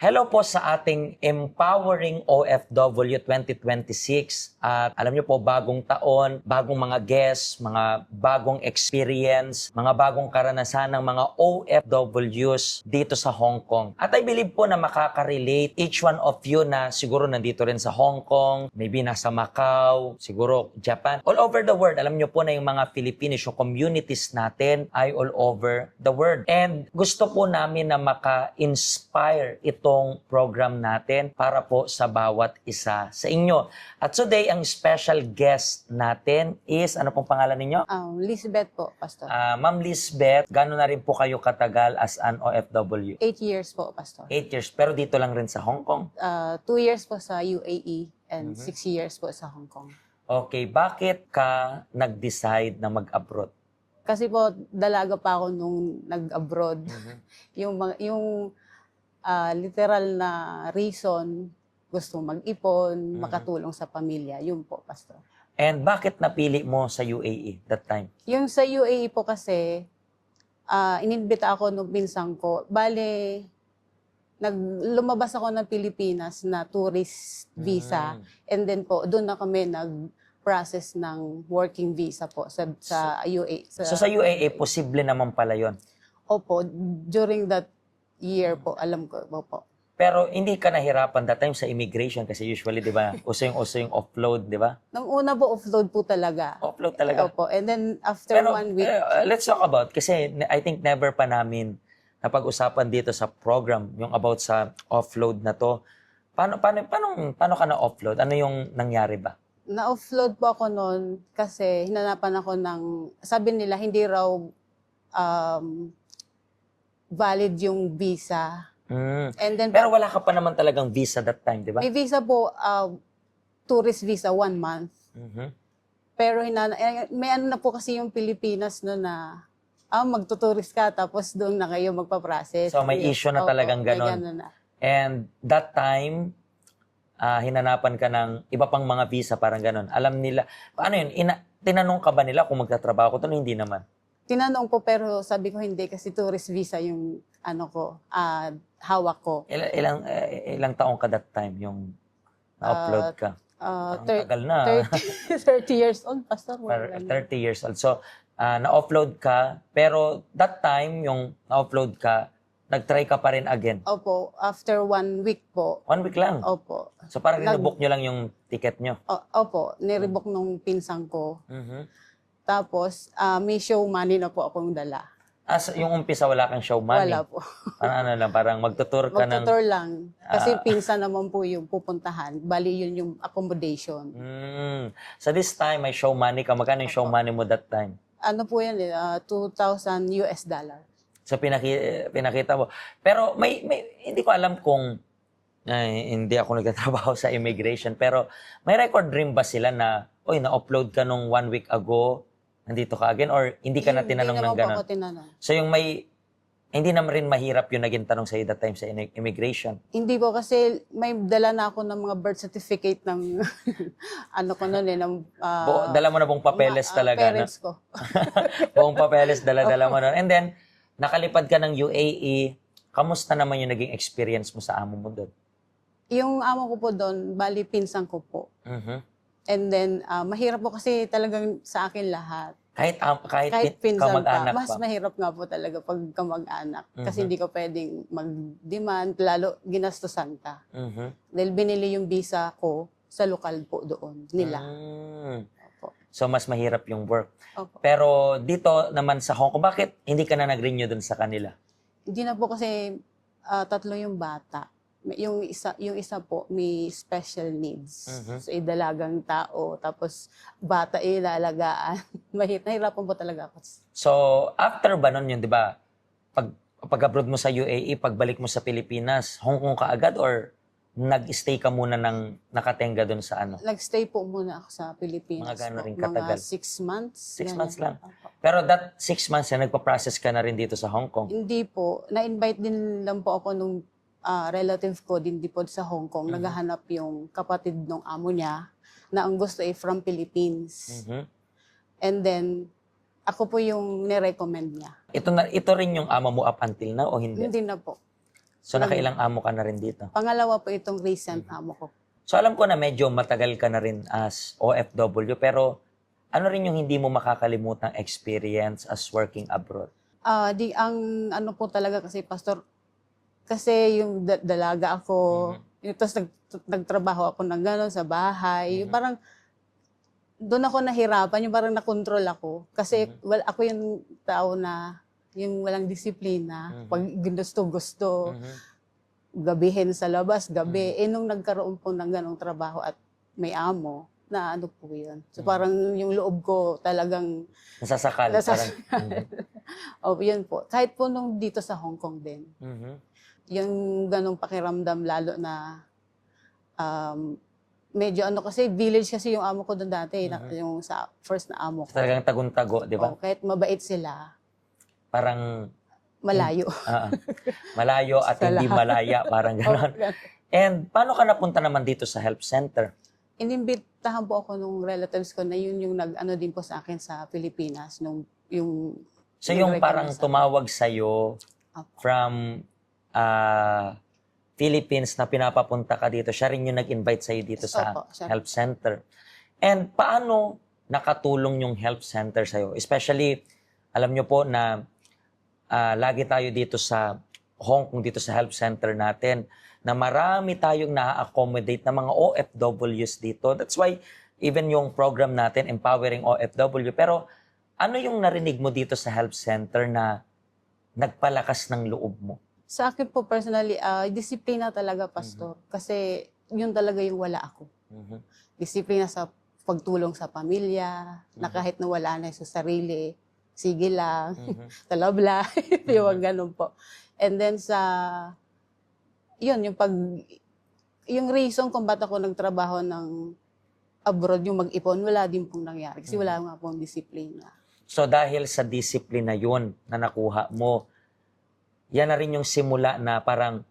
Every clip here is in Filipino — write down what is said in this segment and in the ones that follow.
Hello po sa ating Empowering OFW 2026. At alam niyo po, bagong taon, bagong mga guests, mga bagong experience, mga bagong karanasan ng mga OFWs dito sa Hong Kong. At I believe po na makaka-relate each one of you na siguro nandito rin sa Hong Kong, maybe nasa Macau, siguro Japan, all over the world. Alam niyo po na yung mga Filipinos, yung communities natin ay all over the world. And gusto po namin na maka-inspire itong program natin para po sa bawat isa sa inyo. At today, ang special guest natin is, ano pong pangalan ninyo? Lisbeth po, Pastor. Ma'am Lisbeth, gano'n na rin po kayo katagal as an OFW? 8 years po, Pastor. 8 years, pero dito lang rin sa Hong Kong. 2 years po sa UAE and 6 years po sa Hong Kong. Okay, bakit ka nag-decide na mag-abroad? Kasi po, dalaga pa ako nung nag-abroad. Yung literal na reason, gusto mag-ipon, makatulong sa pamilya. Yun po, Pastor. And bakit napili mo sa UAE that time? Yung sa UAE po kasi, inimbita ako nung pinsang ko. Bale, lumabas ako ng Pilipinas na tourist visa. And then po, doon na kami process ng working visa po sa UAE. So sa UAE, posible naman pala yon. Opo, during that year po, alam ko po. Pero hindi ka nahirapan that time sa immigration kasi usually, di ba, uso yung offload, di ba? Nung una po, offload po talaga. Offload talaga. Opo, and then after Pero 1 week, let's talk about, kasi I think never pa namin napag-usapan dito sa program yung about sa offload na to. Paano ka na-offload? Ano yung nangyari ba? na-offload po ako noon kasi hinanapan ako sabi nila hindi raw valid yung visa. And then, Pero wala ka pa naman talagang visa that time, di ba? may visa po, tourist visa, 1 month. Pero may ano na po kasi yung Pilipinas no na magtuturist ka tapos doon na kayo magpa-process. So may issue na talagang ganon. And that time, hinanapan ka ng iba pang mga visa, parang ganon. Alam nila, ano yun, tinanong ka ba nila kung magtatrabaho ko to? No, hindi naman. Tinanong po pero sabi ko hindi kasi tourist visa yung hawak ko. Ilang taong ka that time yung na-upload ka? Ang tagal na. 30 years old, Pastor. 30 years old. So, na-upload ka, pero that time, yung na-upload ka, nag-try ka pa rin again. Opo, after 1 week po. 1 week lang? Opo. So, parang nibook nyo lang yung ticket nyo? Opo, nirebook nung pinsang ko. Tapos, may show money na po akong dala. Yung umpisa, wala kang show money? Wala po. Parang magtutour ka ng... Magtutour lang. Kasi pinsan naman po yung pupuntahan. Bali yun yung accommodation. So this time, may show money ka. Magkano yung show money mo that time? Ano po yan, $2,000 US. So pinakita mo. Pero hindi ko alam kung hindi ako nagtatrabaho sa immigration. Pero may record rin ba sila na, na-upload ka nung 1 week ago, nandito ka again? Or hindi ka na tinanong ng gano'n? Hindi naman po ako tinanong. So hindi naman rin mahirap yung naging tanong sa'yo that time sa immigration? Hindi po kasi may dala na ako ng mga birth certificate ng Dala mo na buong papeles talaga? Parents ko. Buong papeles, dala mo na. And then, nakalipad ka ng UAE. Kamusta naman yung naging experience mo sa amo mo doon? Yung amo ko po doon, bali pinsan ko po. And then, mahirap po kasi talagang sa akin lahat. Kahit pinsan pa, kamag-anak mas pa. mahirap nga po talaga pag kamag-anak. Kasi hindi ka pwedeng mag-demand, lalo ginastusan ka. Dahil binili yung visa ko sa lokal po doon nila. Opo. So, mas mahirap yung work. Opo. Pero dito naman sa Hong Kong, bakit hindi ka na nag-renew doon sa kanila? Hindi na po kasi 3 yung bata. Yung isa po may special needs. So dalagang tao tapos bata ilalagaan. Mahirapan po talaga ako. So, after ba nun yun, di ba? Pag-abroad mo sa UAE, pagbalik mo sa Pilipinas, Hong Kong ka agad or nag-stay ka muna ng nakatenga doon sa ano? Nag-stay po muna ako sa Pilipinas. Mga gano'n rin Mga katagal? 6 months. 6 ganyan. months lang. Pero that 6 months na nagpa-process ka na rin dito sa Hong Kong? Hindi po. Na-invite din lang po ako nung relative ko din po sa Hong Kong. Naghahanap yung kapatid ng amo niya na ang gusto ay from Philippines. And then, ako po yung nirecommend niya. Ito rin yung ama mo up until now o hindi? Hindi na po. So nakailang amo ka na rin dito? Pangalawa po itong recent amo ko. So alam ko na medyo matagal ka na rin as OFW, pero ano rin yung hindi mo makakalimutang experience as working abroad? Ang ano po talaga kasi, Pastor, kasi yung dalaga ako, tapos nagtrabaho ako ng gano'n sa bahay, yung parang doon ako nahirapan, yung parang nakontrol ako. Kasi ako yung tao na yung walang disiplina, pag gusto, gabihin sa labas, gabi. Nung nagkaroon po ng ganong trabaho at may amo, na ano po yun. So parang yung loob ko talagang Nasasakal. yun po. Kahit po nung dito sa Hong Kong din. Yung ganong pakiramdam, lalo na medyo ano kasi, village kasi yung amo ko doon dati, yung sa first na amo ko. Talagang tagun-tago, di ba? Kahit mabait sila, Parang malayo. malayo at hindi malaya, parang gano'n. And paano ka napunta naman dito sa help center? Inimbitahan po ako nung relatives ko na yun yung nag-ano din po sa akin sa Pilipinas. So yung parang tumawag sa'yo from Philippines na pinapapunta ka dito, siya rin yung nag-invite sa'yo dito sa help center. And paano nakatulong yung help center sa'yo? Especially, alam nyo po na lagi tayo dito sa Hong Kong, dito sa help center natin, na marami tayong na-accommodate na mga OFWs dito. That's why even yung program natin, Empowering OFW. Pero ano yung narinig mo dito sa help center na nagpalakas ng loob mo? Sa akin po personally, disiplina talaga, Pastor. Kasi yun talaga yung wala ako. Disiplina sa pagtulong sa pamilya, na kahit na wala na sa sarili, sige lang, talabla, yung ganun po. And then yung reason kung ba't ako nagtrabaho ng abroad, yung mag-ipon, wala din pong nangyari. Kasi wala nga pong disiplina. So dahil sa disiplina yun na nakuha mo, yan na rin yung simula na parang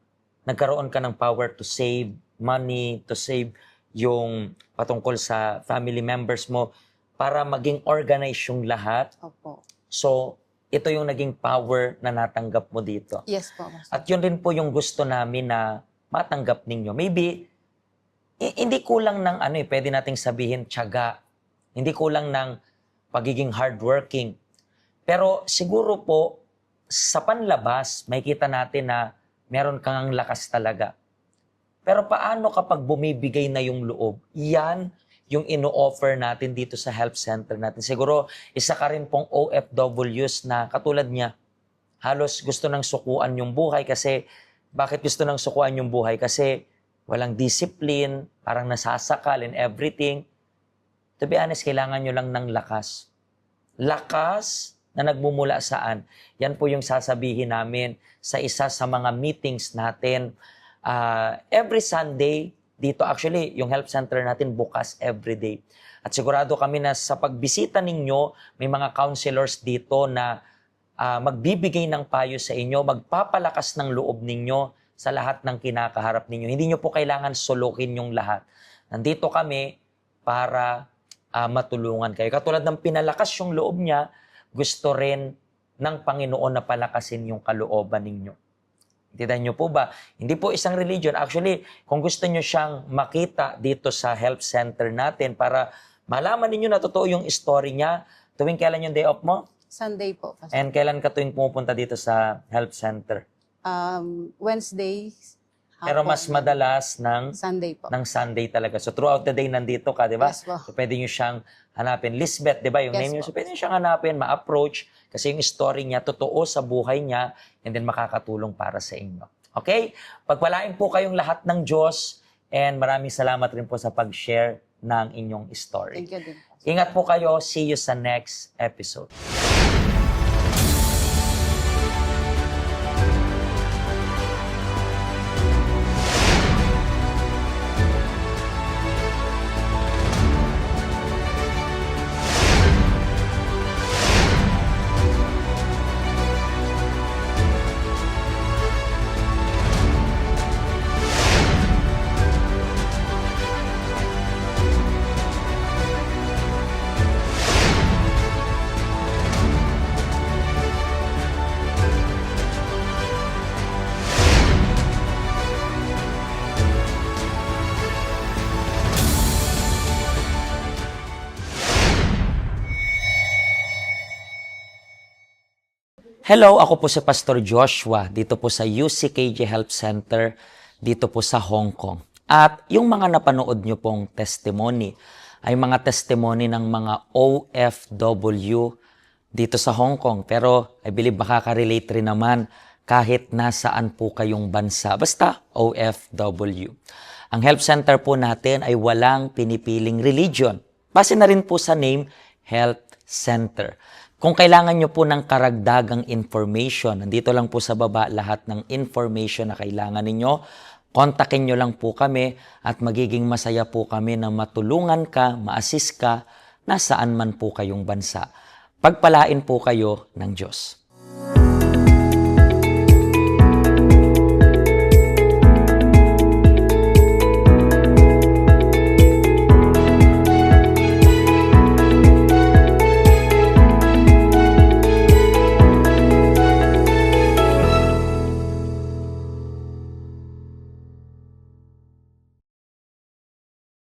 nagkaroon ka ng power to save money, to save yung patungkol sa family members mo para maging organized yung lahat. Opo. So, ito yung naging power na natanggap mo dito. Yes po, Pastor. At yun rin po yung gusto namin na matanggap ninyo. Maybe, hindi kulang ng pwede nating sabihin, tiyaga. Hindi kulang ng pagiging hardworking. Pero siguro po, sa panlabas, may kita natin na meron kang lakas talaga. Pero paano kapag bumibigay na yung loob? Yan yung ino-offer natin dito sa help center natin. Siguro, isa ka rin pong OFWs na katulad niya, halos gusto nang sukuan yung buhay kasi, bakit gusto nang sukuan yung buhay? Kasi walang discipline, parang nasasakal and everything. To be honest, kailangan nyo lang ng lakas. Lakas na nagmumula saan? Yan po yung sasabihin namin sa isa sa mga meetings natin. Every Sunday, dito actually, yung help center natin bukas every day. At sigurado kami na sa pagbisita ninyo, may mga counselors dito na magbibigay ng payo sa inyo, magpapalakas ng loob ninyo sa lahat ng kinakaharap ninyo. Hindi nyo po kailangan sulukin yung lahat. Nandito kami para matulungan kayo. Katulad ng pinalakas yung loob niya, gusto rin ng Panginoon na palakasin yung kalooban ninyo. Intindihan nyo po ba? Hindi po isang religion. Actually, kung gusto nyo siyang makita dito sa help center natin para malaman ninyo na totoo yung story niya, tuwing kailan yung day off mo? Sunday po, Pastor. And kailan ka tuwing pumupunta dito sa help center? Wednesdays. Pero mas madalas ng Sunday po. Sunday talaga. So throughout the day nandito ka, di ba? Yes po. So pwede nyo siyang hanapin. Lisbeth, di ba? Yung Yes name nyo. po. So pwede nyo siyang hanapin, ma-approach. Kasi yung story niya, totoo sa buhay niya, and then makakatulong para sa inyo. Okay? Pagpalain po kayong lahat ng Diyos, and maraming salamat rin po sa pag-share ng inyong story. Thank you din, Pastor. Ingat po kayo. See you sa next episode. Hello, ako po si Pastor Joshua dito po sa UCKJ Health Center dito po sa Hong Kong. At yung mga napanood nyo pong testimony ay mga testimony ng mga OFW dito sa Hong Kong. Pero I believe makaka-relate rin naman kahit nasaan po kayong bansa. Basta OFW. Ang health center po natin ay walang pinipiling religion. Base na rin po sa name, Health Center. Kung kailangan nyo po ng karagdagang information, nandito lang po sa baba lahat ng information na kailangan ninyo. Kontakin nyo lang po kami at magiging masaya po kami na matulungan ka, ma-assist ka, nasaan man po kayong bansa. Pagpalain po kayo ng Diyos.